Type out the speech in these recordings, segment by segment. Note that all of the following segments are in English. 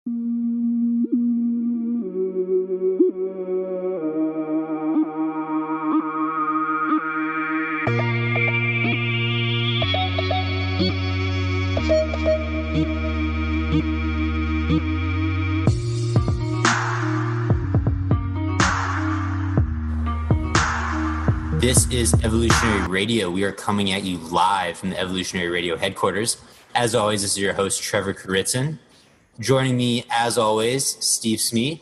This is Evolutionary Radio. We are coming at you live from the Evolutionary Radio headquarters. As always, this is your host, Trevor Kouritzin. Joining me, as always, Steve Smee.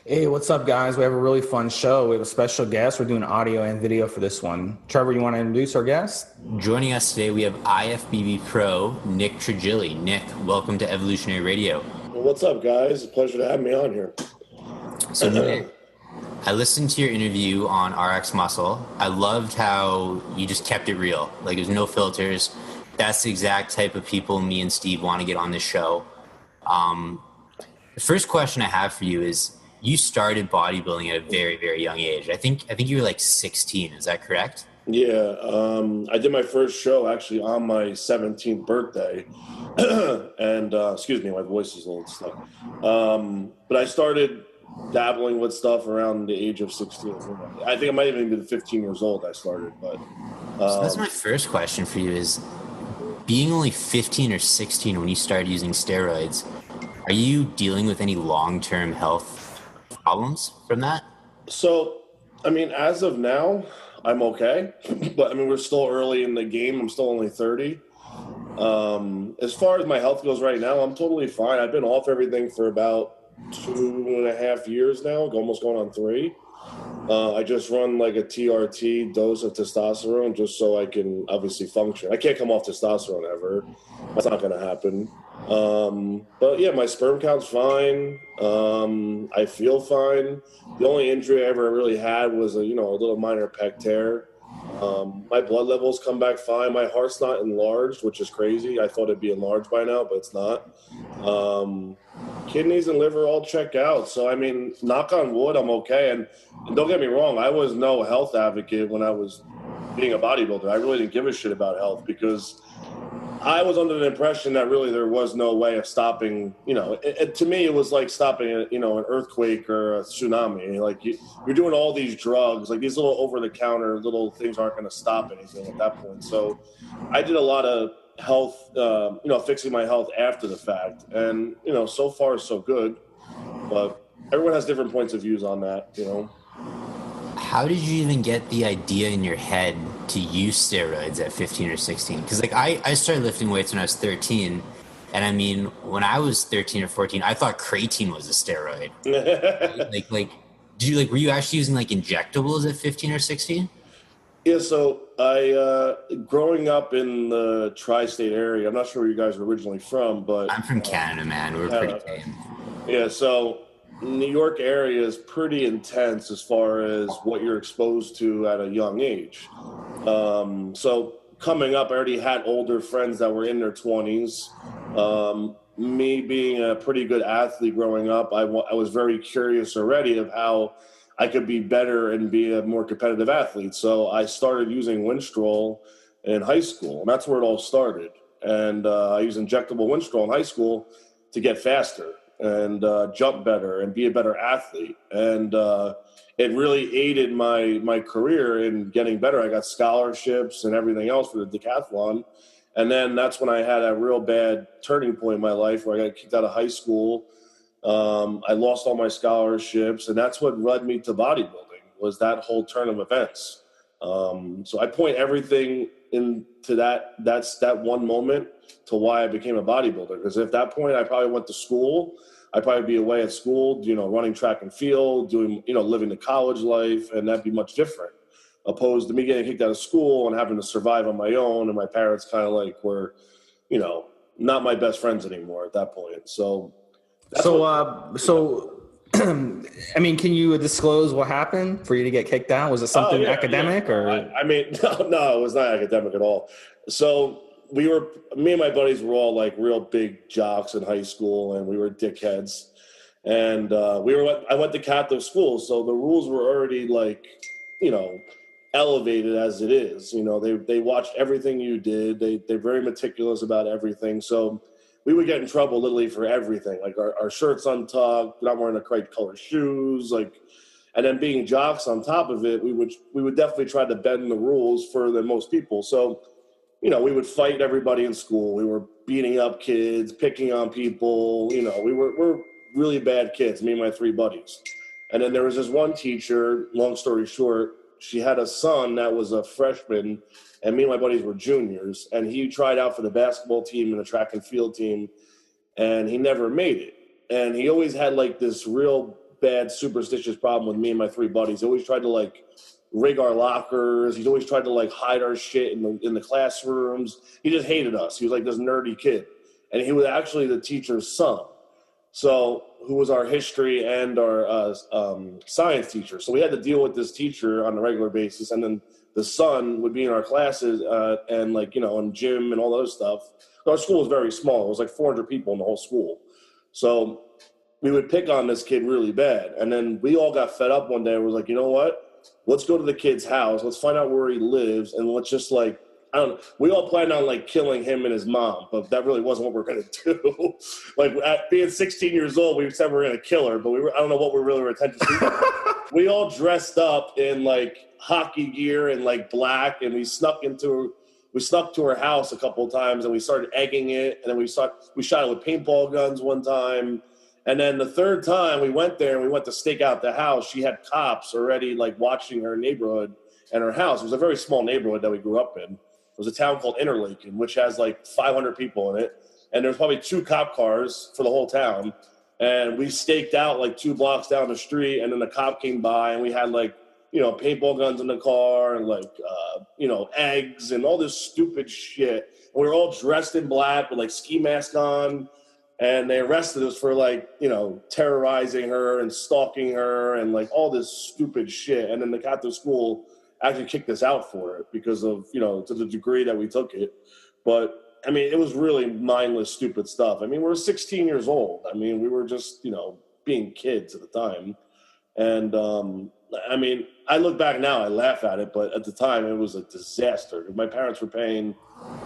Hey, what's up, guys? We have a really fun show. We have a special guest. We're doing audio and video for this one. Trevor, you want to introduce our guest? Joining us today, we have IFBB Pro, Nick Trigili. Nick, welcome to Evolutionary Radio. Well, what's up, guys? It's a pleasure to have me on here. So, Nick, I listened to your interview on RX Muscle. I loved how you just kept it real. Like, there's no filters. That's the exact type of people me and Steve want to get on this show. The first question I have for you is, you started bodybuilding at a very, very young age. I think you were like 16. Is that correct? Yeah. I did my first show actually on my 17th birthday. And, excuse me, my voice is a little stuck. But I started dabbling with stuff around the age of 16. I think I might have even been 15 years old I started. But so that's my first question for you is, being only 15 or 16 when you started using steroids, are you dealing with any long-term health problems from that? So, I mean, as of now, I'm okay. But, I mean, we're still early in the game. I'm still only 30. As far as my health goes right now, I'm totally fine. I've been off everything for about 2.5 years now, almost going on 3. I just run like a TRT dose of testosterone just so I can obviously function. I can't come off testosterone ever. That's not going to happen. But yeah, my sperm count's fine. I feel fine. The only injury I ever really had was a little minor pec tear. My blood levels come back fine. My heart's not enlarged, which is crazy. I thought it'd be enlarged by now, but it's not. Kidneys and liver all check out. So, I mean, knock on wood, I'm okay. And don't get me wrong, I was no health advocate when I was being a bodybuilder. I really didn't give a shit about health because I was under the impression that really there was no way of stopping, to me it was like stopping, an earthquake or a tsunami. Like you're doing all these drugs, like these little over-the-counter little things aren't going to stop anything at that point. So I did a lot of health, fixing my health after the fact. And, so far so good. But everyone has different points of views on that, How did you even get the idea in your head to use steroids at 15 or 16? Because I started lifting weights when I was 13, and I mean, when I was 13 or 14, I thought creatine was a steroid. Were you actually using like injectables at 15 or 16? Yeah, so I growing up in the tri-state area, I'm not sure where you guys are originally from, but I'm from Canada, man. We're pretty tame. Yeah, so New York area is pretty intense as far as what you're exposed to at a young age. So coming up, I already had older friends that were in their 20s. Me being a pretty good athlete growing up, I was very curious already of how I could be better and be a more competitive athlete. So I started using Winstrol in high school, and that's where it all started. And I used injectable Winstrol in high school to get faster and jump better and be a better athlete. And it really aided my career in getting better. I got scholarships and everything else for the decathlon. And then that's when I had a real bad turning point in my life where I got kicked out of high school. I lost all my scholarships, and that's what led me to bodybuilding, was that whole turn of events. So I point everything into that one moment to why I became a bodybuilder. Because at that point, I probably went to school. I'd probably be away at school, running track and field, doing, living the college life, and that'd be much different. Opposed to me getting kicked out of school and having to survive on my own, and my parents kind of like were, not my best friends anymore at that point. So, I mean, can you disclose what happened for you to get kicked out? Was it something academic or? I mean, no, it was not academic at all. So me and my buddies were all like real big jocks in high school, and we were dickheads. And I went to Catholic school, so the rules were already like, elevated as it is. They watched everything you did. They're very meticulous about everything. So we would get in trouble literally for everything. Like our shirts untucked, not wearing the correct color shoes, like, and then being jocks on top of it, we would definitely try to bend the rules further than most people. So, you know, we would fight everybody in school. We were beating up kids, picking on people. You know, we're really bad kids, me and my 3 buddies. And then there was this one teacher, long story short, she had a son that was a freshman, and me and my buddies were juniors, and he tried out for the basketball team and the track and field team, and he never made it. And he always had like this real bad superstitious problem with me and my 3 buddies. He always tried to like rig our lockers. He's always tried to like hide our shit in the classrooms. He just hated us. He was like this nerdy kid, and he was actually the teacher's son. So, who was our history and our science teacher. So we had to deal with this teacher on a regular basis, and then the son would be in our classes and like, you know, in gym and all those stuff. Our school was very small. It was like 400 people in the whole school. So we would pick on this kid really bad. And then we all got fed up one day and was like, you know what? Let's go to the kid's house. Let's find out where he lives, and let's just like, I don't know. We all planned on like killing him and his mom, but that really wasn't what we were going to do. Like at being 16 years old, we said we were going to kill her, but I don't know what we really were intending to do. We all dressed up in like hockey gear and like black, and we snuck to her house a couple of times, and we started egging it. And then we shot it with paintball guns one time. And then the third time we went there and we went to stake out the house, she had cops already like watching her neighborhood and her house. It was a very small neighborhood that we grew up in. It was a town called Interlaken, which has like 500 people in it. And there's probably 2 cop cars for the whole town. And we staked out like 2 blocks down the street, and then the cop came by, and we had like, you know, paintball guns in the car and like, you know, eggs and all this stupid shit. And we were all dressed in black with like ski mask on. And they arrested us for like, you know, terrorizing her and stalking her and like all this stupid shit. And then the Catholic school actually kicked us out for it because of, you know, to the degree that we took it. But I mean, it was really mindless, stupid stuff. I mean, we were 16 years old. I mean, we were just, you know, being kids at the time. And I mean, I look back now, I laugh at it, but at the time it was a disaster. My parents were paying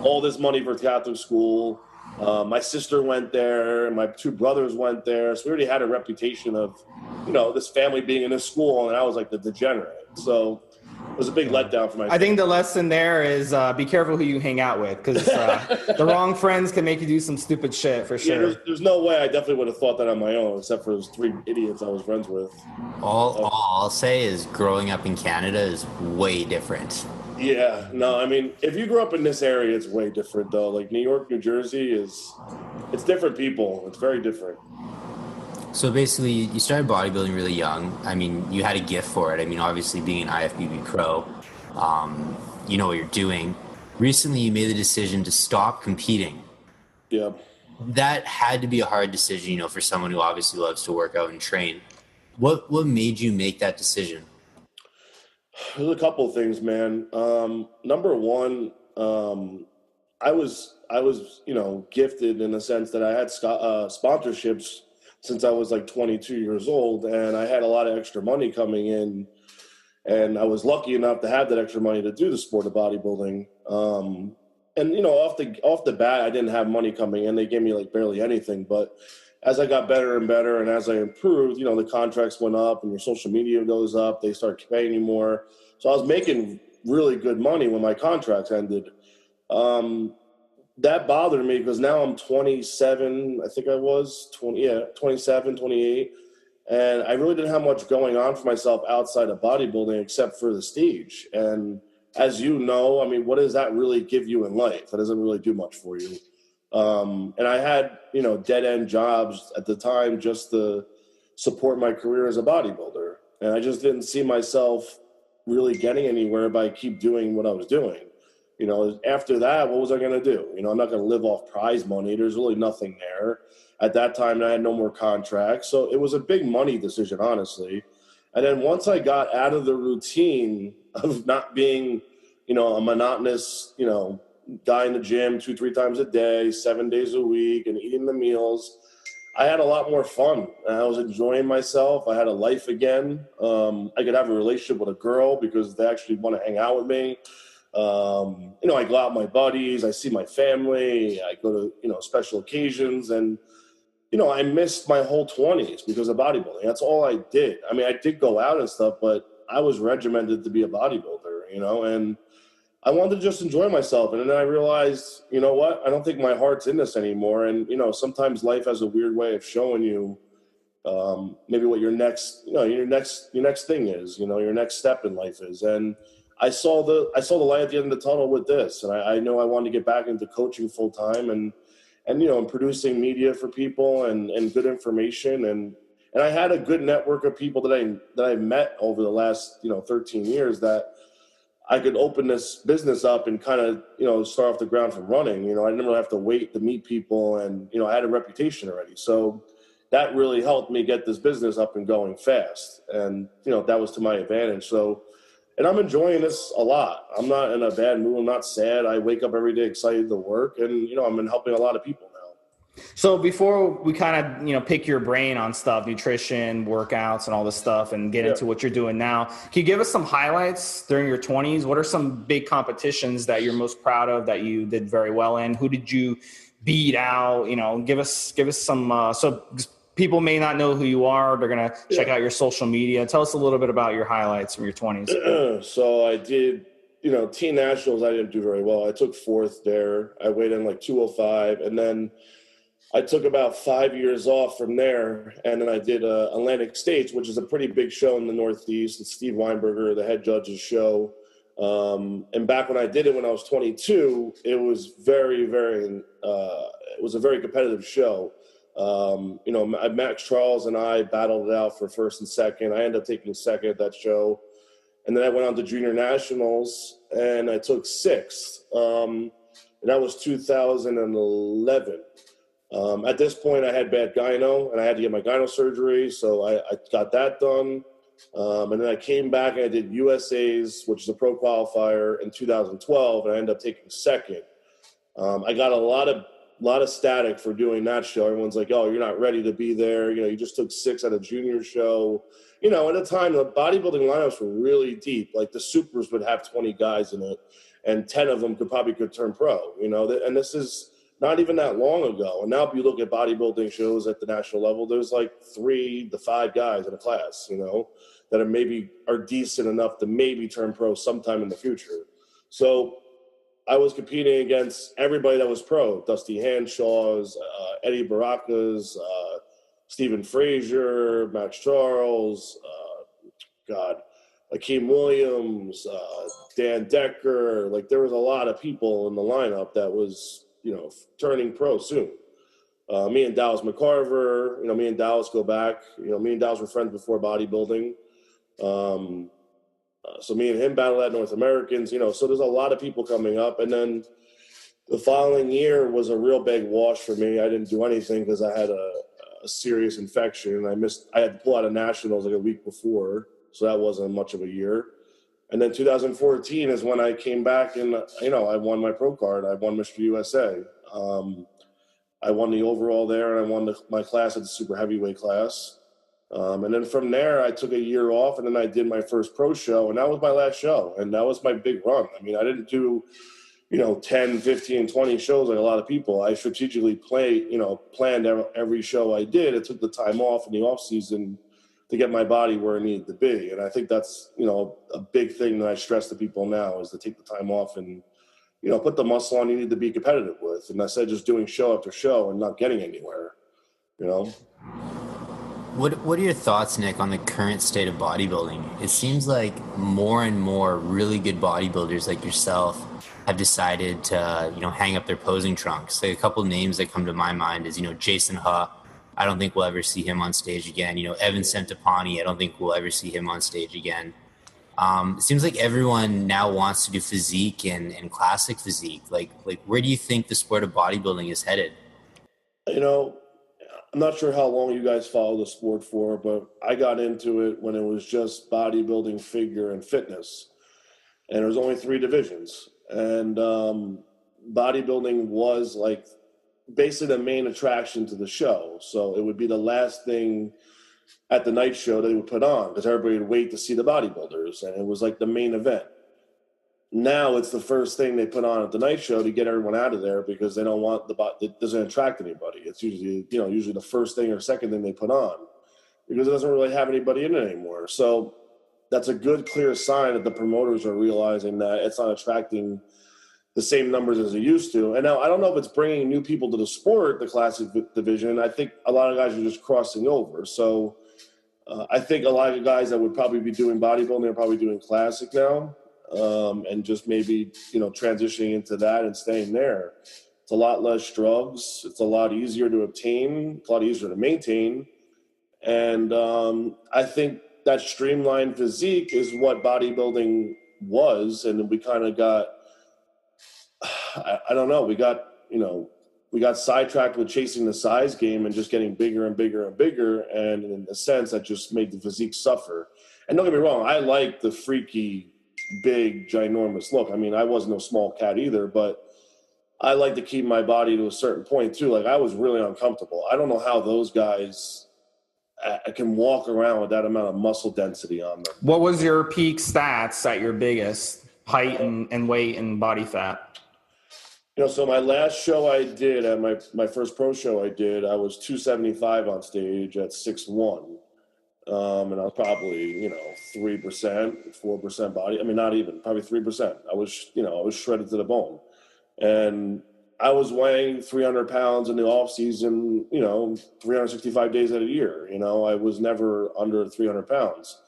all this money for Catholic school. My sister went there, and my 2 brothers went there. So we already had a reputation of, you know, this family being in this school, and I was like the degenerate. So it was a big letdown for my I think the lesson there is be careful who you hang out with, because the wrong friends can make you do some stupid shit for sure. Yeah, there's no way I definitely would have thought that on my own, except for those 3 idiots I was friends with. All I'll say is growing up in Canada is way different. Yeah, no, I mean, if you grew up in this area, it's way different, though. Like, New York, New Jersey it's different people. It's very different. So basically, you started bodybuilding really young. I mean, you had a gift for it. I mean, obviously, being an IFBB pro, you know what you're doing. Recently, you made the decision to stop competing. Yeah. That had to be a hard decision, you know, for someone who obviously loves to work out and train. What made you make that decision? There's a couple of things, man. Number one, I was, you know, gifted in the sense that I had sponsorships since I was like 22 years old, and I had a lot of extra money coming in, and I was lucky enough to have that extra money to do the sport of bodybuilding. And you know, off the bat, I didn't have money coming in. They gave me like barely anything, but as I got better and better, and as I improved, you know, the contracts went up, and your social media goes up. They start paying you more. So I was making really good money when my contracts ended. That bothered me because now I'm 27. I think I was 27, 28. And I really didn't have much going on for myself outside of bodybuilding except for the stage. And as you know, I mean, what does that really give you in life? That doesn't really do much for you. And I had, you know, dead-end jobs at the time just to support my career as a bodybuilder. And I just didn't see myself really getting anywhere by keep doing what I was doing. You know, after that, what was I going to do? You know, I'm not going to live off prize money. There's really nothing there. At that time, I had no more contracts. So it was a big money decision, honestly. And then once I got out of the routine of not being, you know, a monotonous, you know, guy in the gym 2-3 times a day, 7 days a week, and eating the meals, I had a lot more fun. I was enjoying myself. I had a life again. I could have a relationship with a girl because they actually want to hang out with me. You know, I go out with my buddies, I see my family, I go to, you know, special occasions, and, you know, I missed my whole 20s because of bodybuilding. That's all I did. I mean, I did go out and stuff, but I was regimented to be a bodybuilder, you know, and I wanted to just enjoy myself. And then I realized, you know what, I don't think my heart's in this anymore. And, you know, sometimes life has a weird way of showing you maybe what your next thing is, you know, your next step in life is. And I saw the light at the end of the tunnel with this. And I know I wanted to get back into coaching full time and, you know, and producing media for people and good information. And I had a good network of people that I met over the last, you know, 13 years that I could open this business up and kind of, you know, start off the ground from running. You know, I didn't really have to wait to meet people, and, you know, I had a reputation already. So that really helped me get this business up and going fast. And, you know, that was to my advantage. So, and I'm enjoying this a lot. I'm not in a bad mood. I'm not sad. I wake up every day excited to work, and, you know, I'm helping a lot of people now. So before we kind of, you know, pick your brain on stuff, nutrition, workouts, and all this stuff, and get into what you're doing now, can you give us some highlights during your 20s? What are some big competitions that you're most proud of that you did very well in? Who did you beat out? You know, give us some, so people may not know who you are. They're going to check out your social media. Tell us a little bit about your highlights from your 20s. So I did, you know, teen nationals. I didn't do very well. I took 4th there. I weighed in like 205, and then I took about 5 years off from there, and then I did Atlantic States, which is a pretty big show in the Northeast. It's Steve Weinberger, the head judge's show. And back when I did it when I was 22, it was it was a very competitive show. You know, Max Charles and I battled it out for 1st and 2nd. I ended up taking 2nd at that show. And then I went on to junior nationals, and I took 6th. And that was 2011. At this point, I had bad gyno, and I had to get my gyno surgery, so I got that done. And then I came back and I did USA's, which is a pro qualifier, in 2012, and I ended up taking 2nd. I got a lot of static for doing that show. Everyone's like, "Oh, you're not ready to be there. You know, you just took 6 at a junior show." You know, at the time, the bodybuilding lineups were really deep. Like the supers would have 20 guys in it, and 10 of them could turn pro. You know, and this is not even that long ago. And now if you look at bodybuilding shows at the national level, there's like 3 to 5 guys in a class, you know, that are decent enough to maybe turn pro sometime in the future. So I was competing against everybody that was pro: Dusty Hanshaw's, Eddie Baraka's, Stephen Frazier, Max Charles, Akeem Williams, Dan Decker. Like, there was a lot of people in the lineup that was, you know, turning pro soon. Me and Dallas McCarver, you know, me and Dallas go back. You know, me and Dallas were friends before bodybuilding. So me and him battled at North Americans, you know, so there's a lot of people coming up. And then the following year was a real big wash for me. I didn't do anything because I had a serious infection. I had to pull out of nationals like a week before, so that wasn't much of a year. And then 2014 is when I came back, and, you know, I won my pro card. I won Mr. USA. I won the overall there, and I won my class at the super heavyweight class. And then from there, I took a year off, and then I did my first pro show, and that was my last show. And that was my big run. I mean, I didn't do, you know, 10, 15, 20 shows like a lot of people. I strategically planned every show I did. It took the time off in the off season to get my body where it needed to be. And I think that's, you know, a big thing that I stress to people now is to take the time off and, you know, put the muscle on you need to be competitive with. And I said, just doing show after show and not getting anywhere, you know? What are your thoughts, Nick, on the current state of bodybuilding? It seems like more and more really good bodybuilders like yourself have decided to, you know, hang up their posing trunks. Like, a couple of names that come to my mind is, you know, Jason Huh. I don't think we'll ever see him on stage again. You know, Evan Centopani, I don't think we'll ever see him on stage again. It seems like everyone now wants to do physique and classic physique. Like where do you think the sport of bodybuilding is headed? You know, I'm not sure how long you guys follow the sport for, but I got into it when it was just bodybuilding, figure, and fitness. And there was only 3 divisions. And bodybuilding was like basically the main attraction to the show. So it would be the last thing at the night show they would put on because everybody would wait to see the bodybuilders. And it was like the main event. now it's the first thing they put on at the night show to get everyone out of there because they don't want it doesn't attract anybody. It's usually, usually the first thing or second thing they put on because it doesn't really have anybody in it anymore. So that's a good, clear sign that the promoters are realizing that it's not attracting the same numbers as it used to. And now I don't know if it's bringing new people to the sport, the classic division. I think a lot of guys are just crossing over. So I think a lot of guys that would probably be doing bodybuilding are probably doing classic now, and just maybe, transitioning into that and staying there. It's a lot less drugs. It's a lot easier to obtain, a lot easier to maintain. And I think that streamlined physique is what bodybuilding was. And we kind of got, I don't know, we got sidetracked with chasing the size game and just getting bigger and bigger and bigger. And in a sense, that just made the physique suffer. And don't get me wrong, I like the freaky, big, ginormous look. I mean, I was no small cat either, but I like to keep my body to a certain point too. Like I was really uncomfortable. I don't know how those guys can walk around with that amount of muscle density on them. What was your peak stats at your biggest height and weight and body fat? So my last show I did, at my first pro show I did, I was 275 on stage at 6'1". And I was probably, 3%, 4% body. I mean, not even, probably 3%. I was shredded to the bone. And I was weighing 300 pounds in the off season, 365 days out of the year. I was never under 300 pounds.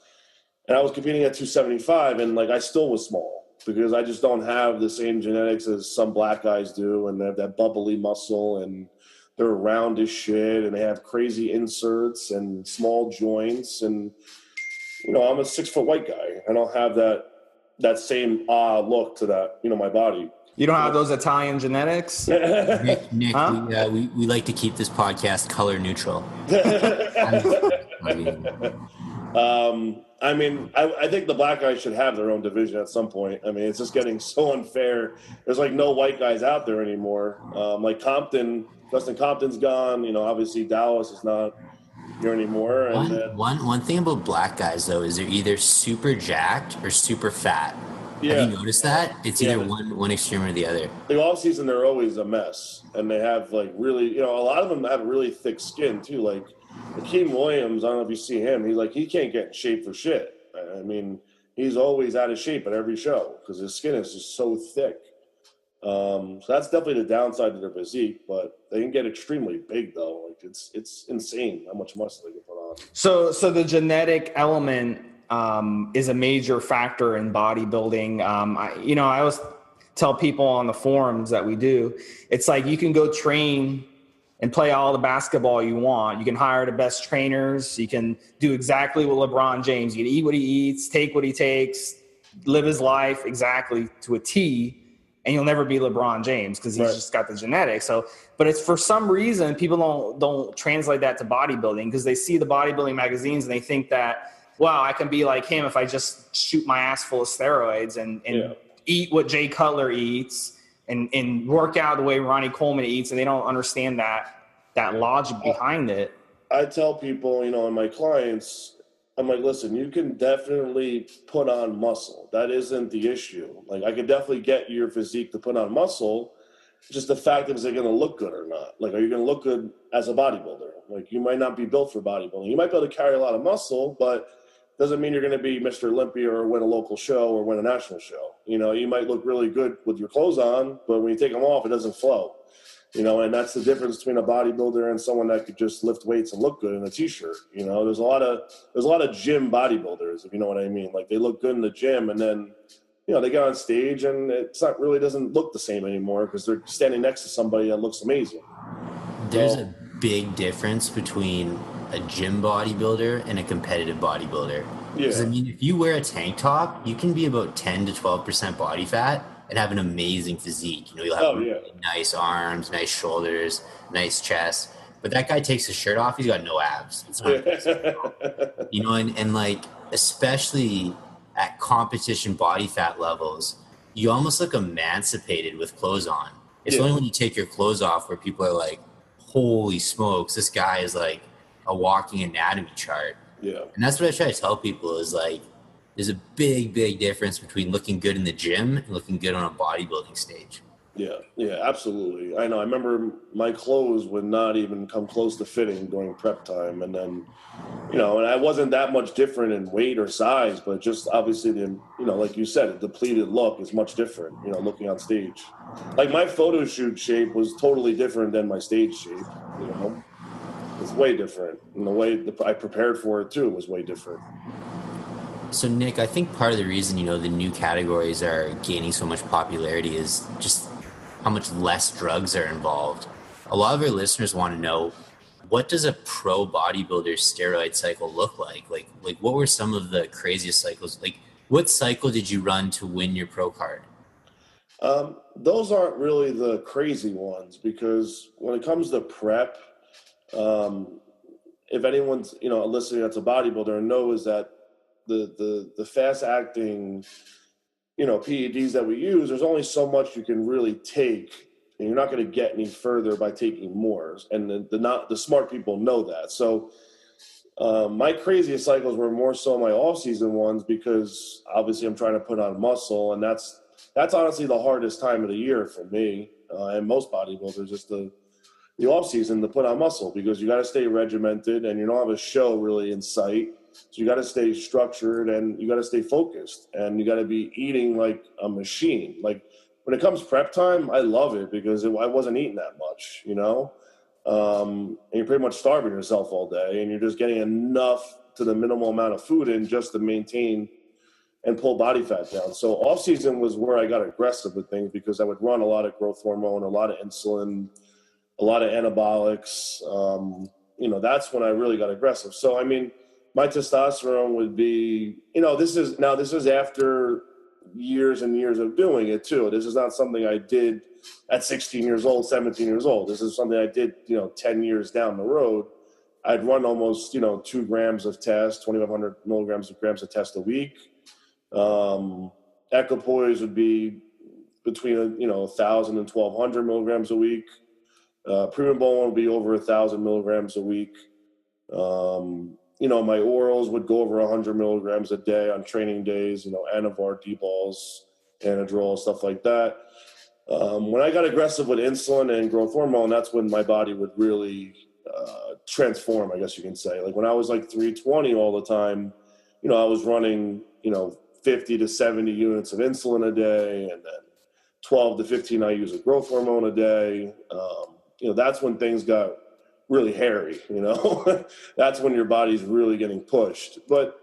And I was competing at 275, and I still was small because I just don't have the same genetics as some black guys do, and they have that bubbly muscle, and they're round as shit, and they have crazy inserts and small joints, and I'm a 6-foot white guy. I don't have that same look to that, my body. You don't have those Italian genetics? Nick, huh? we like to keep this podcast color neutral. I think the black guys should have their own division at some point. I mean, it's just getting so unfair. There's no white guys out there anymore. Justin Compton's gone. Obviously Dallas is not here anymore. And one thing about black guys though is they're either super jacked or super fat. Yeah. Have you noticed that? It's either one extreme or the other. The off season they're always a mess, and they have really, a lot of them have really thick skin too. Like Akeem Williams, I don't know if you see him. He can't get in shape for shit. I mean, he's always out of shape at every show because his skin is just so thick. So that's definitely the downside to their physique, but they can get extremely big though. It's insane how much muscle they can put on. So the genetic element is a major factor in bodybuilding. I always tell people on the forums that we do, it's like you can go train and play all the basketball you want. You can hire the best trainers. You can do exactly what LeBron James. You can eat what he eats, take what he takes, live his life exactly to a T, and you'll never be LeBron James because he's just got the genetics. So, but it's for some reason people don't translate that to bodybuilding because they see the bodybuilding magazines and they think that, wow, I can be like him if I just shoot my ass full of steroids and eat what Jay Cutler eats and work out the way Ronnie Coleman eats, and they don't understand that logic behind it. I tell people, and my clients, I'm like, listen, you can definitely put on muscle. That isn't the issue. I could definitely get your physique to put on muscle. Just the fact of, is it going to look good or not? Are you going to look good as a bodybuilder? You might not be built for bodybuilding. You might be able to carry a lot of muscle, but doesn't mean you're going to be Mr. Olympia or win a local show or win a national show. You might look really good with your clothes on, but when you take them off, it doesn't flow. And that's the difference between a bodybuilder and someone that could just lift weights and look good in a t-shirt. There's a lot of gym bodybuilders, if you know what I mean. They look good in the gym, and then they get on stage and doesn't look the same anymore because they're standing next to somebody that looks amazing. There's a big difference between a gym bodybuilder and a competitive bodybuilder. Because if you wear a tank top, you can be about 10 to 12% body fat and have an amazing physique. You'll have really nice arms, nice shoulders, nice chest. But that guy takes his shirt off, he's got no abs. It's not and especially at competition body fat levels, you almost look emancipated with clothes on. It's only when you take your clothes off where people are like, holy smokes, this guy is like a walking anatomy chart. Yeah. And that's what I try to tell people is there's a big, big difference between looking good in the gym and looking good on a bodybuilding stage. Yeah, absolutely. I know. I remember my clothes would not even come close to fitting during prep time. And then, and I wasn't that much different in weight or size, but just obviously like you said, a depleted look is much different, looking on stage. Like my photo shoot shape was totally different than my stage shape, It's way different. And the way I prepared for it too was way different. So Nick, I think part of the reason, the new categories are gaining so much popularity is just how much less drugs are involved. A lot of our listeners want to know, what does a pro bodybuilder steroid cycle look like? Like what were some of the craziest cycles? Like what cycle did you run to win your pro card? Those aren't really the crazy ones, because when it comes to prep, if anyone's, listening that's a bodybuilder knows that the fast acting, PEDs that we use, there's only so much you can really take, and you're not going to get any further by taking more. And the smart people know that. So my craziest cycles were more so my off-season ones, because obviously I'm trying to put on muscle, and that's honestly the hardest time of the year for me and most bodybuilders, just the off-season to put on muscle, because you got to stay regimented and you don't have a show really in sight. So you got to stay structured and you got to stay focused, and you got to be eating like a machine. Like when it comes prep time, I love it because I wasn't eating that much, and you're pretty much starving yourself all day, and you're just getting enough to the minimal amount of food in just to maintain and pull body fat down. So off season was where I got aggressive with things, because I would run a lot of growth hormone, a lot of insulin, a lot of anabolics. That's when I really got aggressive. So, my testosterone would be, this is after years and years of doing it too. This is not something I did at 16 years old, 17 years old. This is something I did, 10 years down the road. I'd run almost, 2 grams of test, 2,500 milligrams of grams of test a week. Equipoise would be between, 1,000 and 1,200 milligrams a week. Premium bone would be over 1,000 milligrams a week. My orals would go over 100 milligrams a day on training days, Anavar, D-balls, Anadrol, stuff like that. When I got aggressive with insulin and growth hormone, that's when my body would really transform, I guess you can say. Like when I was like 320 all the time, I was running, 50 to 70 units of insulin a day, and then 12 to 15 IUs of growth hormone a day. That's when things got really hairy, That's when your body's really getting pushed. But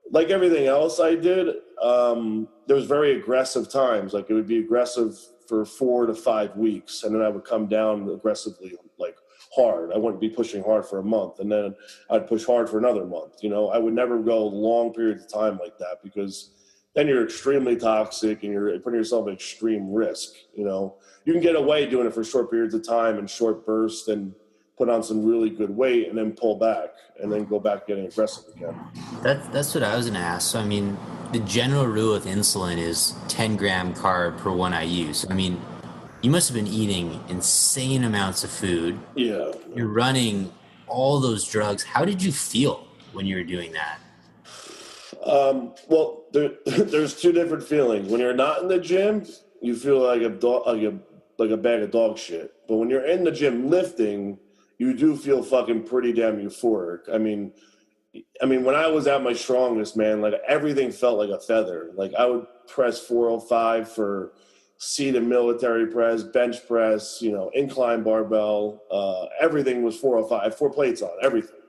like everything else I did, there was very aggressive times. Like it would be aggressive for 4 to 5 weeks, and then I would come down aggressively, like hard. I wouldn't be pushing hard for a month, and then I'd push hard for another month. I would never go long periods of time like that, because then you're extremely toxic and you're putting yourself at extreme risk. You can get away doing it for short periods of time and short bursts and put on some really good weight and then pull back and then go back getting aggressive again. That's what I was going to ask. So, the general rule with insulin is 10 gram carb per 1 IU. So, you must have been eating insane amounts of food. Yeah. You're running all those drugs. How did you feel when you were doing that? Well, there's 2 different feelings. When you're not in the gym, you feel like a bag of dog shit. But when you're in the gym lifting, you do feel fucking pretty damn euphoric. When I was at my strongest, man, like everything felt like a feather. Like I would press 405 for seated military press, bench press, incline barbell. Everything was 405, 4 plates on everything.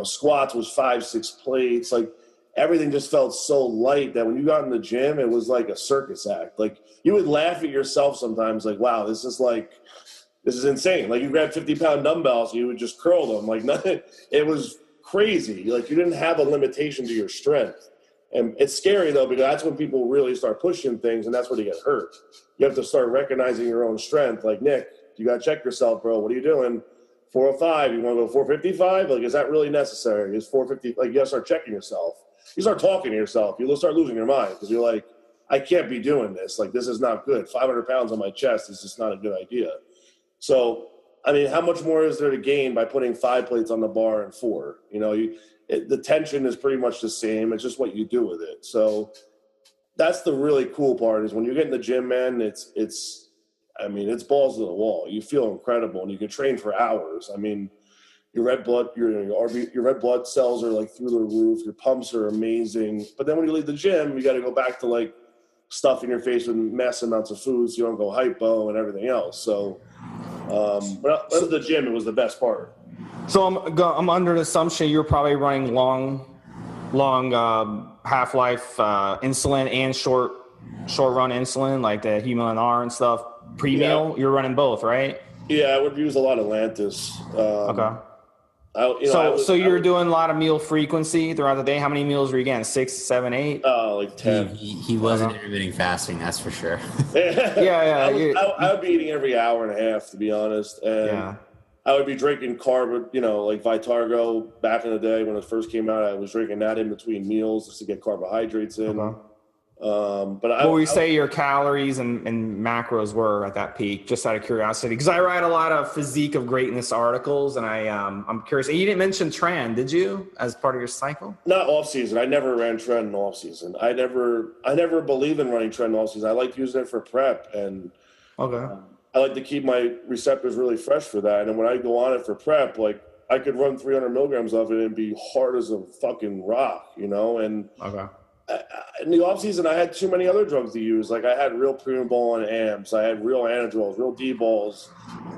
Squats was 5, 6 plates. Like everything just felt so light that when you got in the gym, it was like a circus act. Like you would laugh at yourself sometimes, like, wow, this is insane. Like you grab 50-pound dumbbells and you would just curl them. Like nothing. It was crazy. Like you didn't have a limitation to your strength. And it's scary though, because that's when people really start pushing things, and that's where they get hurt. You have to start recognizing your own strength. Like, Nick, you got to check yourself, bro. What are you doing? 405, you want to go 455? Like, is that really necessary? Is 450, like, you got to start checking yourself. You start talking to yourself. You start losing your mind, because you're like, I can't be doing this. Like, this is not good. 500 pounds on my chest is just not a good idea. So I mean, how much more is there to gain by putting 5 plates on the bar and 4? You know, the tension is pretty much the same. It's just what you do with it. So that's the really cool part is when you get in the gym, man, it's balls to the wall. You feel incredible and you can train for hours. I mean, your red blood cells are like through the roof. Your pumps are amazing. But then when you leave the gym, you got to go back to like stuffing your face with massive amounts of food so you don't go hypo and everything else. So, but at the gym, it was the best part. So I'm under the assumption you're probably running long half-life insulin and short run insulin, like the Humulin R and stuff. Pre-meal, You're running both, right? Yeah, I would use a lot of Lantus. Okay. So you're doing a lot of meal frequency throughout the day. How many meals were you getting? 6, 7, 8? Like 10. He wasn't intermittent fasting, that's for sure. Yeah. I would be eating every hour and a half, to be honest. And I would be drinking carb, like Vitargo back in the day when it first came out. I was drinking that in between meals just to get carbohydrates in. Okay. But what would you say your calories and macros were at that peak, just out of curiosity? Because I write a lot of physique of greatness articles, and I'm curious. And you didn't mention tren, did you, as part of your cycle? Not off season. I never ran tren in off season. I never believed in running tren in off season. I like using it for prep, and I like to keep my receptors really fresh for that. And then when I go on it for prep, like I could run 300 milligrams of it and be hard as a fucking rock, And in the off season, I had too many other drugs to use. Like I had real Primabol and AMPs. I had real Anadrols, real D-balls,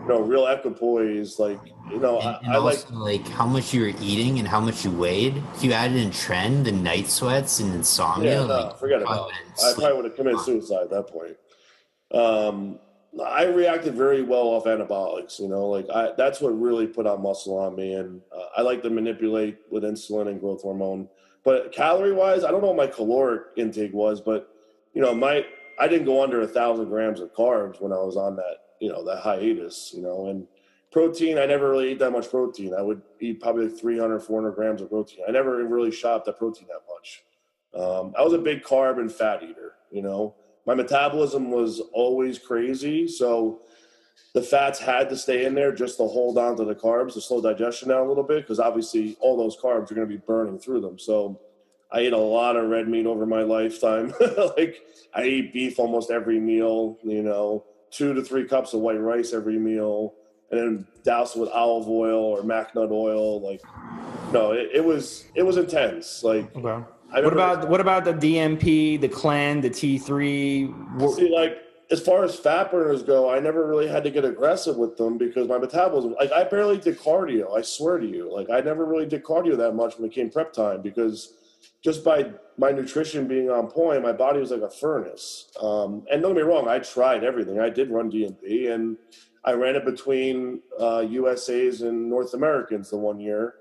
real Equipoise. Like, and also, like how much you were eating and how much you weighed. If you added in tren, the night sweats and insomnia, forget about it. I probably would have committed suicide at that point. I reacted very well off antibiotics. That's what really put on muscle on me. And I like to manipulate with insulin and growth hormone. But calorie-wise, I don't know what my caloric intake was, but I didn't go under 1,000 grams of carbs when I was on that, that hiatus, and protein, I never really ate that much protein. I would eat probably 300, 400 grams of protein. I never really shopped at protein that much. I was a big carb and fat eater, My metabolism was always crazy, so the fats had to stay in there just to hold on to the carbs, to slow digestion down a little bit, because obviously all those carbs are going to be burning through them. So I ate a lot of red meat over my lifetime. Like I ate beef almost every meal, 2 to 3 cups of white rice every meal, and then douse it with olive oil or mac nut oil. Like, no, it was intense. Like, okay. What about the DMP, the Clen, the T3? See, like, as far as fat burners go, I never really had to get aggressive with them because my metabolism, like I barely did cardio. I swear to you, like I never really did cardio that much when it came prep time because just by my nutrition being on point, my body was like a furnace. And don't get me wrong, I tried everything. I did run DMP and I ran it between USAs and North Americans the one year.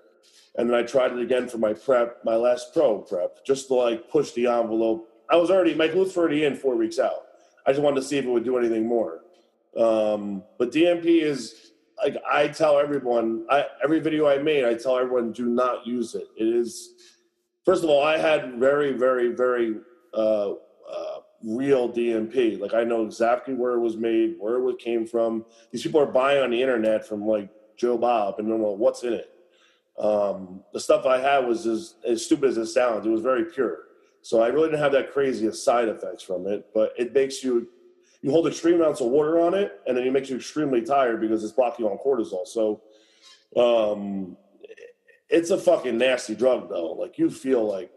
And then I tried it again for my prep, my last pro prep, just to like push the envelope. My glutes were already in 4 weeks out. I just wanted to see if it would do anything more. But DMP is, like, I tell everyone, every video I made, I tell everyone, do not use it. It is, first of all, I had very, very, very real DMP. Like, I know exactly where it was made, where it came from. These people are buying on the internet from, like, Joe Bob and don't know what's in it. The stuff I had was as stupid as it sounds. It was very pure. So I really didn't have that crazy of side effects from it, but it makes you hold extreme amounts of water on it, and then it makes you extremely tired because it's blocking on cortisol. So it's a fucking nasty drug, though. Like, you feel like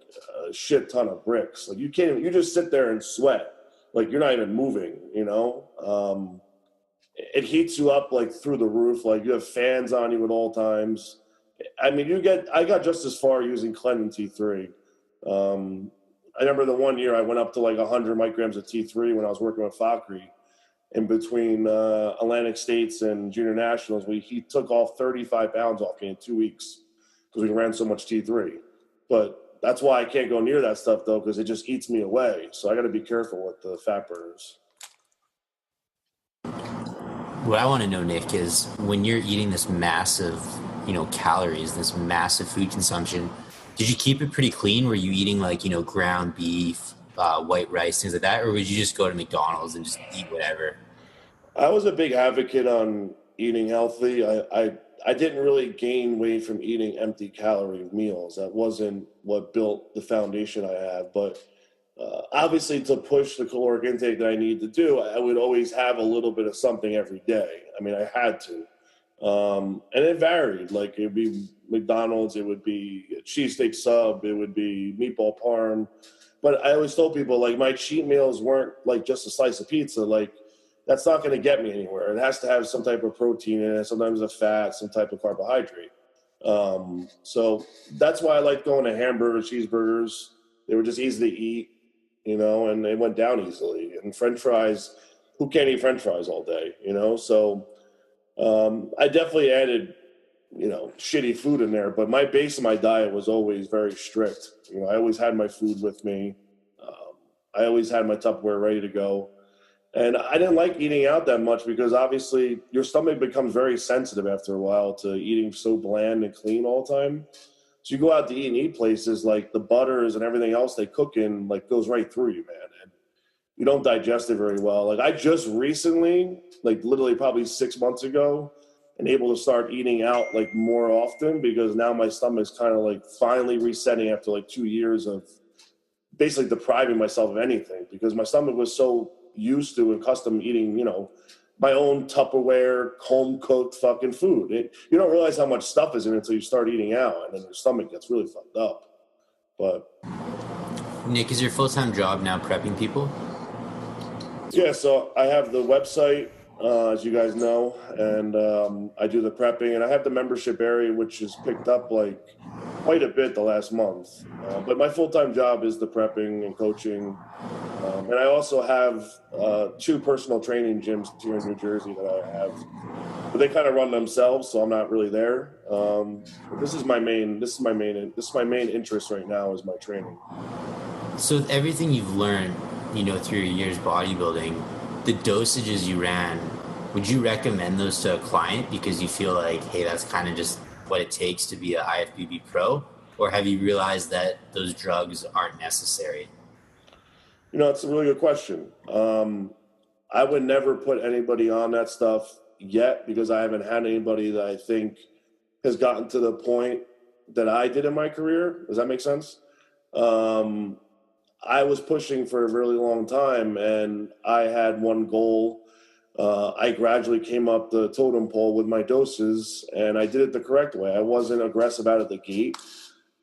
a shit ton of bricks. Like, you just sit there and sweat. Like, you're not even moving, It heats you up, like, through the roof. Like, you have fans on you at all times. I mean, I got just as far using Clen and T3. I remember the one year I went up to like 100 micrograms of T3 when I was working with Fakri. In between Atlantic States and Junior Nationals, he took off 35 pounds off me in 2 weeks because we ran so much T3. But that's why I can't go near that stuff, though, because it just eats me away. So I got to be careful with the fat burners. What I want to know, Nick, is when you're eating this massive, calories, this massive food consumption, did you keep it pretty clean? Were you eating like, ground beef, white rice, things like that? Or would you just go to McDonald's and just eat whatever? I was a big advocate on eating healthy. I didn't really gain weight from eating empty calorie meals. That wasn't what built the foundation I have. But obviously, to push the caloric intake that I need to do, I would always have a little bit of something every day. I mean, I had to. And it varied. Like, it would be McDonald's, it would be a cheesesteak sub, it would be meatball parm. But I always told people, like, my cheat meals weren't like just a slice of pizza. Like, that's not going to get me anywhere. It has to have some type of protein in it, sometimes a fat, some type of carbohydrate. So that's why I like going to hamburgers, cheeseburgers. They were just easy to eat, you know, and they went down easily. And French fries, who can't eat French fries all day, you know? So I definitely added, you know, shitty food in there, but my base of my diet was always very strict. You know, I always had my food with me. I always had my Tupperware ready to go. And I didn't like eating out that much because obviously your stomach becomes very sensitive after a while to eating so bland and clean all the time. So you go out to eat and eat places, like the butters and everything else they cook in, like, goes right through you, man. And you don't digest it very well. Like, I just recently, like literally probably 6 months ago, and able to start eating out like more often because now my stomach's kind of like finally resetting after like 2 years of basically depriving myself of anything because my stomach was so used to and accustomed eating, you know, my own Tupperware, home-cooked fucking food. You don't realize how much stuff is in it until you start eating out, and then your stomach gets really fucked up. But Nick, is your full-time job now prepping people? Yeah, so I have the website, as you guys know, and I do the prepping, and I have the membership area, which has picked up like quite a bit the last month. But my full-time job is the prepping and coaching. And I also have 2 personal training gyms here in New Jersey that I have, but they kind of run themselves, so I'm not really there. This is my main interest right now is my training. So with everything you've learned, you know, through your years bodybuilding, the dosages you ran, would you recommend those to a client because you feel like, hey, that's kind of just what it takes to be an IFBB pro? Or have you realized that those drugs aren't necessary? You know, it's a really good question. I would never put anybody on that stuff yet because I haven't had anybody that I think has gotten to the point that I did in my career. Does that make sense? I was pushing for a really long time, and I had one goal. I gradually came up the totem pole with my doses, and I did it the correct way. I wasn't aggressive out of the gate.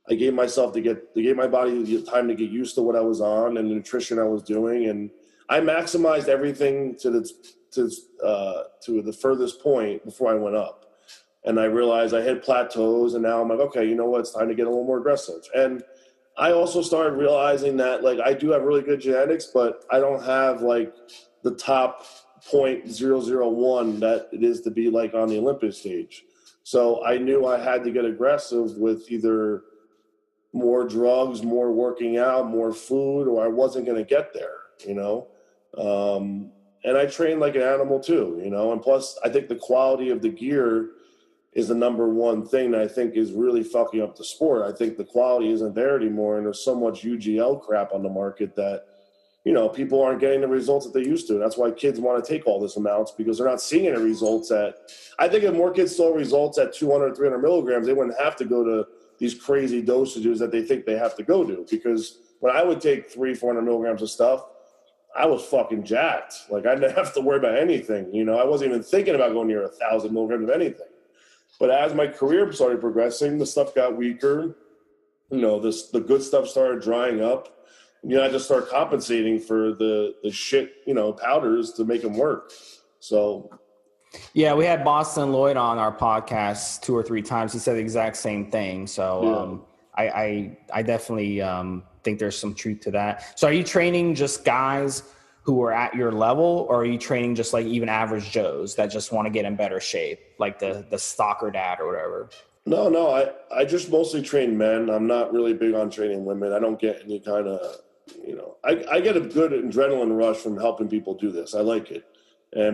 I gave my body the time to get used to what I was on and the nutrition I was doing, and I maximized everything to the furthest point before I went up. And I realized I hit plateaus, and now I'm like, okay, you know what? It's time to get a little more aggressive. And I also started realizing that, like, I do have really good genetics, but I don't have like the top 0.001 that it is to be like on the Olympic stage. So I knew I had to get aggressive with either more drugs, more working out, more food, or I wasn't going to get there, you know? And I train like an animal too, you know? And plus I think the quality of the gear is the number one thing that I think is really fucking up the sport. I think the quality isn't there anymore, and there's so much UGL crap on the market that, you know, people aren't getting the results that they used to. And that's why kids want to take all this amounts because they're not seeing any results I think if more kids saw results at 200, 300 milligrams, they wouldn't have to go to these crazy dosages that they think they have to go to. Because when I would take 300, 400 milligrams of stuff, I was fucking jacked. Like, I didn't have to worry about anything. You know, I wasn't even thinking about going near 1,000 milligrams of anything. But as my career started progressing, the stuff got weaker. You know, the good stuff started drying up. You know, I just started compensating for the shit, you know, powders to make them work. So, yeah, we had Boston Lloyd on our podcast 2 or 3 times. He said the exact same thing. So I definitely think there's some truth to that. So are you training just guys who are at your level, or are you training just like even average Joes that just want to get in better shape, like the stalker dad or whatever? No, I just mostly train men. I'm not really big on training women. I don't get any kind of, you know, I get a good adrenaline rush from helping people do this. I like it.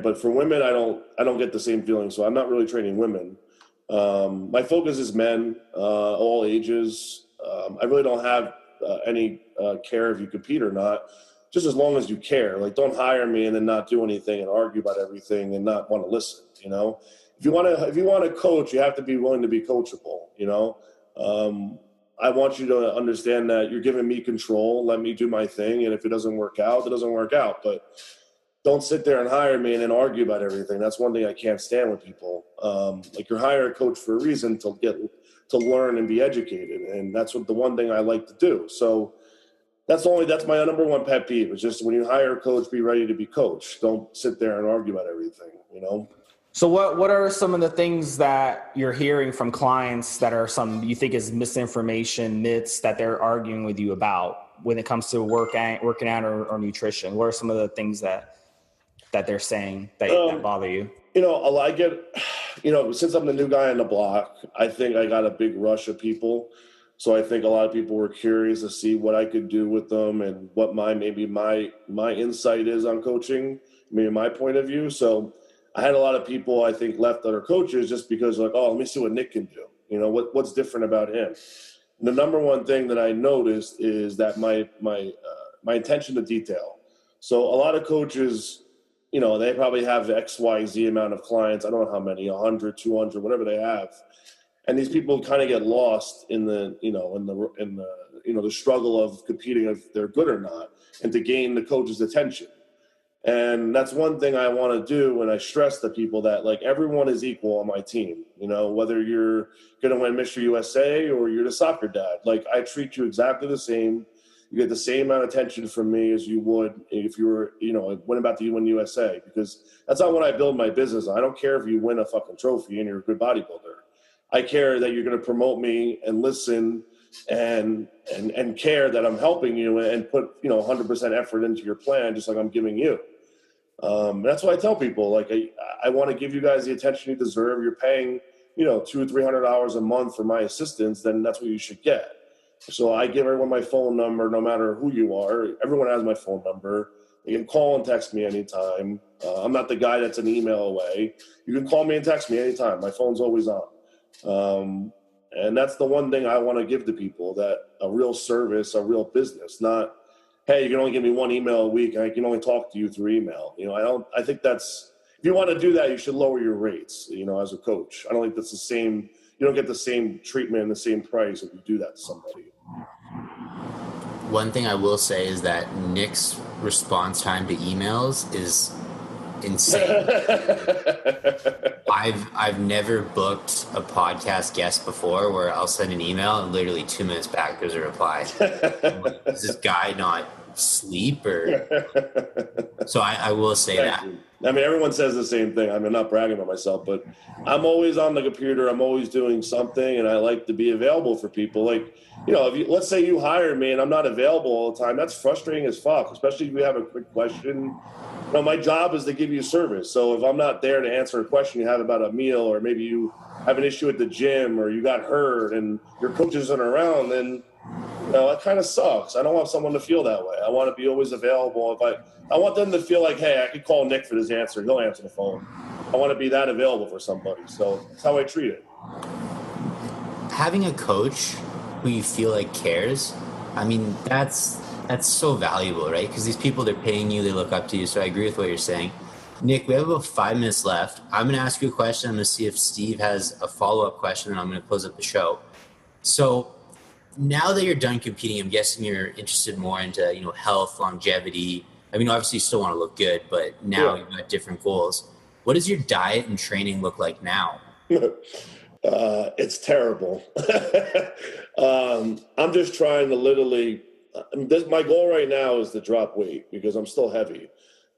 But for women, I don't get the same feeling. So I'm not really training women. My focus is men, all ages. I really don't have any care if you compete or not, just as long as you care. Like, don't hire me and then not do anything and argue about everything and not want to listen, you know? If if you want to coach, you have to be willing to be coachable. You know, I want you to understand that you're giving me control. Let me do my thing, and if it doesn't work out, it doesn't work out. But don't sit there and hire me and then argue about everything. That's one thing I can't stand with people. Like, you're hiring a coach for a reason, to learn and be educated, and that's what the one thing I like to do. So that's my number one pet peeve, is just when you hire a coach, be ready to be coached. Don't sit there and argue about everything, you know? So what are some of the things that you're hearing from clients that are you think is misinformation, myths that they're arguing with you about when it comes to working out or nutrition? What are some of the things that they're saying that bother you? You know, I get, since I'm the new guy on the block, I think I got a big rush of people. So I think a lot of people were curious to see what I could do with them and what my insight is on coaching, maybe my point of view. So I had a lot of people, I think, left other coaches just because, like, oh, let me see what Nick can do. You know, what's different about him? And the number one thing that I noticed is that my attention to detail. So a lot of coaches, you know, they probably have XYZ amount of clients. I don't know how many, 100, 200, whatever they have. And these people kind of get lost in the struggle of competing if they're good or not, and to gain the coach's attention. And that's one thing I want to do when I stress to people that, like, everyone is equal on my team. You know, whether you're going to win Mr. USA or you're the soccer dad, like, I treat you exactly the same. You get the same amount of attention from me as you would if you were, win about to win USA, because that's not what I build my business on. I don't care if you win a fucking trophy and you're a good bodybuilder. I care that you're going to promote me and listen and care that I'm helping you and put 100% effort into your plan, just like I'm giving you. That's what I tell people. Like, I want to give you guys the attention you deserve. You're paying $200 or $300 a month for my assistance, then that's what you should get. So I give everyone my phone number, no matter who you are. Everyone has my phone number. You can call and text me anytime. I'm not the guy that's an email away. You can call me and text me anytime. My phone's always on. And that's the one thing I want to give to people, that a real service, a real business, not, hey, you can only give me one email a week and I can only talk to you through email. I think that's, if you want to do that, you should lower your rates, as a coach. I don't think that's the same. You don't get the same treatment and the same price if you do that to somebody. One thing I will say is that Nick's response time to emails is insane. I've never booked a podcast guest before where I'll send an email and literally 2 minutes back there's a reply. Is this guy not asleep or? So I will say that. I mean, everyone says the same thing. I'm not bragging about myself, but I'm always on the computer. I'm always doing something, and I like to be available for people. Like, let's say you hire me and I'm not available all the time. That's frustrating as fuck, especially if you have a quick question. My job is to give you service. So if I'm not there to answer a question you have about a meal, or maybe you have an issue at the gym, or you got hurt and your coach isn't around, then that kind of sucks. I don't want someone to feel that way. I want to be always available. I want them to feel like, hey, I could call Nick for this answer. He'll answer the phone. I want to be that available for somebody. So that's how I treat it. Having a coach who you feel like cares, I mean, that's so valuable, right? Because these people, they're paying you, they look up to you. So I agree with what you're saying. Nick, we have about 5 minutes left. I'm going to ask you a question. I'm going to see if Steve has a follow-up question, and I'm going to close up the show. So now that you're done competing, I'm guessing you're interested more into, health, longevity. I mean, obviously you still want to look good, but now you've got different goals. What does your diet and training look like now? It's terrible. I'm just trying to literally, my goal right now is to drop weight because I'm still heavy.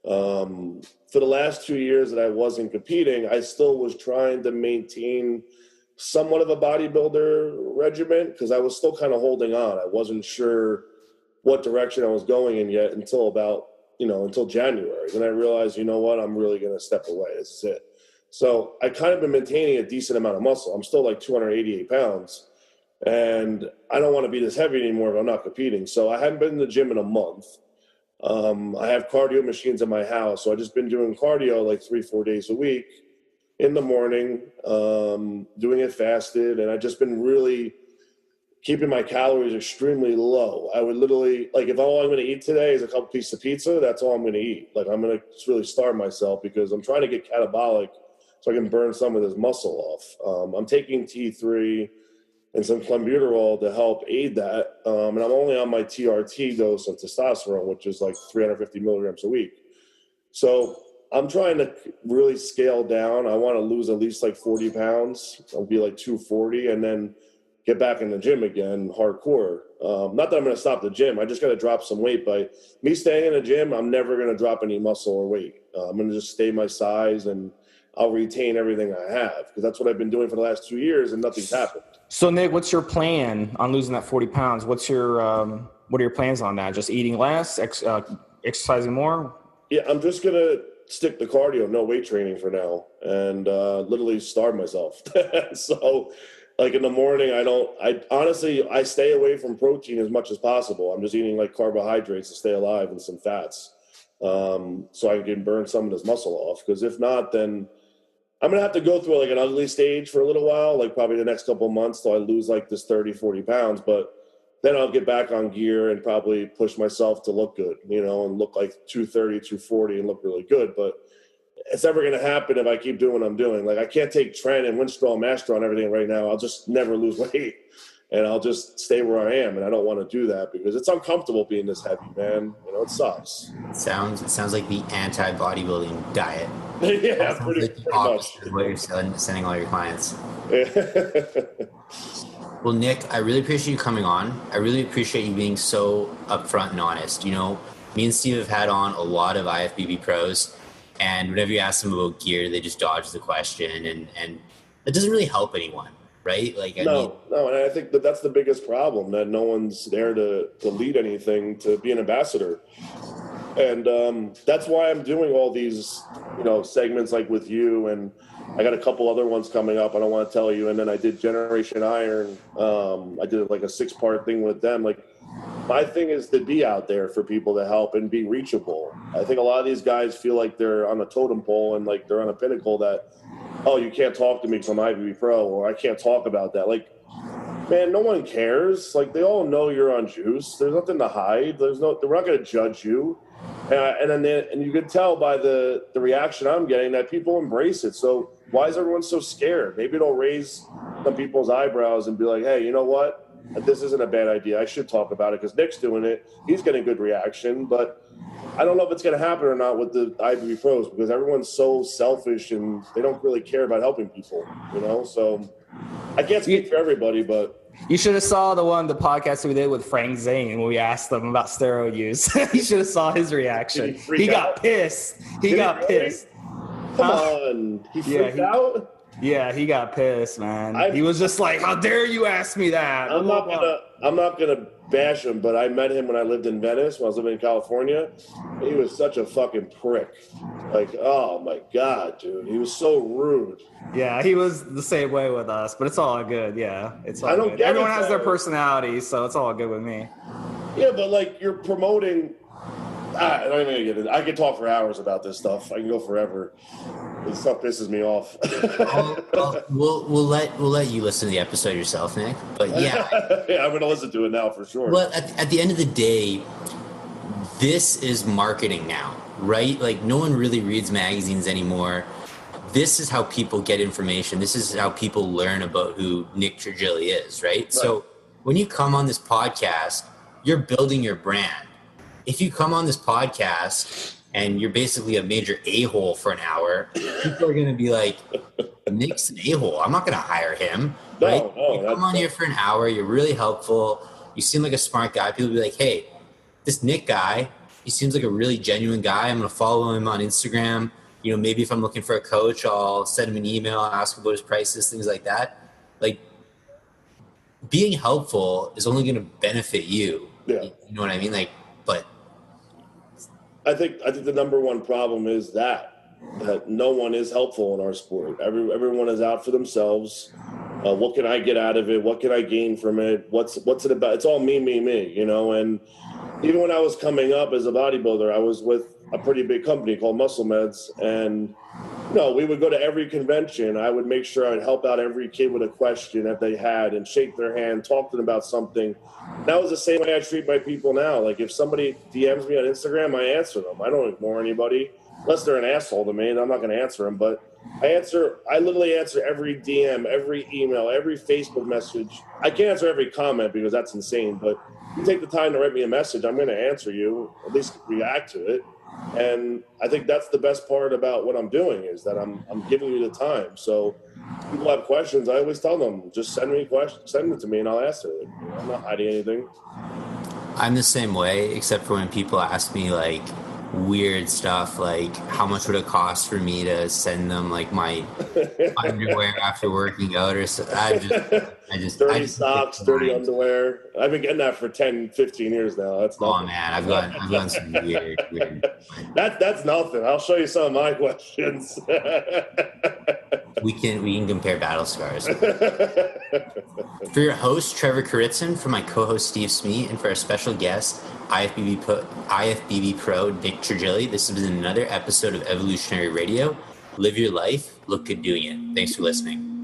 For the last 2 years that I wasn't competing, I still was trying to maintain somewhat of a bodybuilder regimen because I was still kind of holding on. I wasn't sure what direction I was going in yet until about, until January. Then I realized, what, I'm really going to step away. This is it. So I kind of been maintaining a decent amount of muscle. I'm still like 288 pounds, and I don't want to be this heavy anymore if I'm not competing. So I haven't been in the gym in a month. I have cardio machines in my house. So I've just been doing cardio like 3-4 days a week in the morning, doing it fasted. And I've just been really keeping my calories extremely low. I would literally, like, if all I'm going to eat today is a couple pieces of pizza, that's all I'm going to eat. Like, I'm going to really starve myself because I'm trying to get catabolic so I can burn some of this muscle off. I'm taking T3 and some clenbuterol to help aid that. And I'm only on my TRT dose of testosterone, which is like 350 milligrams a week. So I'm trying to really scale down. I want to lose at least like 40 pounds. I'll be like 240 and then get back in the gym again, hardcore. Not that I'm going to stop the gym. I just got to drop some weight. By me staying in the gym, I'm never going to drop any muscle or weight. I'm going to just stay my size, and I'll retain everything I have, because that's what I've been doing for the last 2 years, and nothing's happened. So Nick, what's your plan on losing that 40 pounds? What are your plans on that? Just eating less, exercising more? Yeah, I'm just going to stick to cardio, no weight training for now, and literally starve myself. So like in the morning, I stay away from protein as much as possible. I'm just eating like carbohydrates to stay alive and some fats, so I can burn some of this muscle off. Because if not, then I'm going to have to go through like an ugly stage for a little while, like probably the next couple of months, till I lose like this 30, 40 pounds. But then I'll get back on gear and probably push myself to look good, and look like 230, 240 and look really good. But it's never going to happen if I keep doing what I'm doing. Like, I can't take Tren and Winstrol, Master on everything right now. I'll just never lose weight, and I'll just stay where I am. And I don't want to do that because it's uncomfortable being this heavy, man. It sucks. It sounds like the anti-bodybuilding diet. Yeah, pretty much. What you're sending all your clients. Well, Nick, I really appreciate you coming on. I really appreciate you being so upfront and honest. Me and Steve have had on a lot of IFBB pros, and whenever you ask them about gear, they just dodge the question, and it doesn't really help anyone, right? No, and I think that's the biggest problem, that no one's there to lead anything, to be an ambassador. And that's why I'm doing all these, segments like with you, and I got a couple other ones coming up I don't want to tell you. And then I did Generation Iron. I did like a 6-part thing with them. Like, my thing is to be out there for people to help and be reachable. I think a lot of these guys feel like they're on a totem pole and like they're on a pinnacle that, oh, you can't talk to me because I'm IFBB pro, or I can't talk about that. Like, man, no one cares. Like, they all know you're on juice. There's nothing to hide. We're not going to judge you. And you can tell by the reaction I'm getting that people embrace it. So why is everyone so scared? Maybe it'll raise some people's eyebrows and be like, hey, you know what? This isn't a bad idea. I should talk about it because Nick's doing it. He's getting good reaction. But I don't know if it's going to happen or not with the IFBB pros, because everyone's so selfish and they don't really care about helping people, So I can't speak for everybody, but you should have saw the podcast we did with Frank Zane when we asked them about steroid use. You should have saw his reaction. He got pissed. He got pissed. Come on. He freaked out? Yeah, he got pissed, man. He was just like, how dare you ask me that? I'm not gonna bash him, but I met him when I lived in Venice, when I was living in California. He was such a fucking prick. Like, oh my God, dude. He was so rude. Yeah, he was the same way with us, but it's all good. Yeah, it's all good. Get Everyone has their personality, so it's all good with me. Yeah, but like, you're promoting. I'm not even gonna get it. I can talk for hours about this stuff. I can go forever. This stuff pisses me off. We'll let you listen to the episode yourself, Nick. But yeah, I'm gonna listen to it now for sure. Well, at the end of the day, this is marketing now, right? Like, no one really reads magazines anymore. This is how people get information. This is how people learn about who Nick Trigili is, right? So when you come on this podcast, you're building your brand. If you come on this podcast and you're basically a major a-hole for an hour, people are going to be like, Nick's an a-hole. I'm not going to hire him, right? You come on here for an hour. You're really helpful. You seem like a smart guy. People will be like, hey, this Nick guy, he seems like a really genuine guy. I'm going to follow him on Instagram. Maybe if I'm looking for a coach, I'll send him an email, ask about his prices, things like that. Like, being helpful is only going to benefit you. Yeah. You know what I mean? Like, but I think the number one problem is that no one is helpful in our sport. Everyone is out for themselves. What can I get out of it? What can I gain from it? What's it about? It's all me, And even when I was coming up as a bodybuilder, I was with a pretty big company called Muscle Meds, and we would go to every convention. I would make sure I'd help out every kid with a question that they had and shake their hand, talk to them about something. That was the same way I treat my people now. Like, if somebody DMs me on Instagram, I answer them. I don't ignore anybody unless they're an asshole to me, and I'm not going to answer them. But I literally answer every DM, every email, every Facebook message. I can't answer every comment because that's insane, but if you take the time to write me a message, I'm going to answer you, at least react to it. And I think that's the best part about what I'm doing is that I'm giving you the time. So if people have questions, I always tell them, just send me questions, send it to me and I'll answer it. I'm not hiding anything. I'm the same way, except for when people ask me like weird stuff, like how much would it cost for me to send them like my underwear after working out or so. I just dirty socks, dirty underwear. I've been getting that for 10, 15 years now. That's nothing. Oh man, I've gone some weird. That's nothing. I'll show you some of my questions. We can compare battle scars. For your host, Trevor Kouritzin, for my co-host, Steve Smee, and for our special guest, IFBB Pro, Nick Trigili, this has been another episode of Evolutionary Radio. Live your life, look good doing it. Thanks for listening.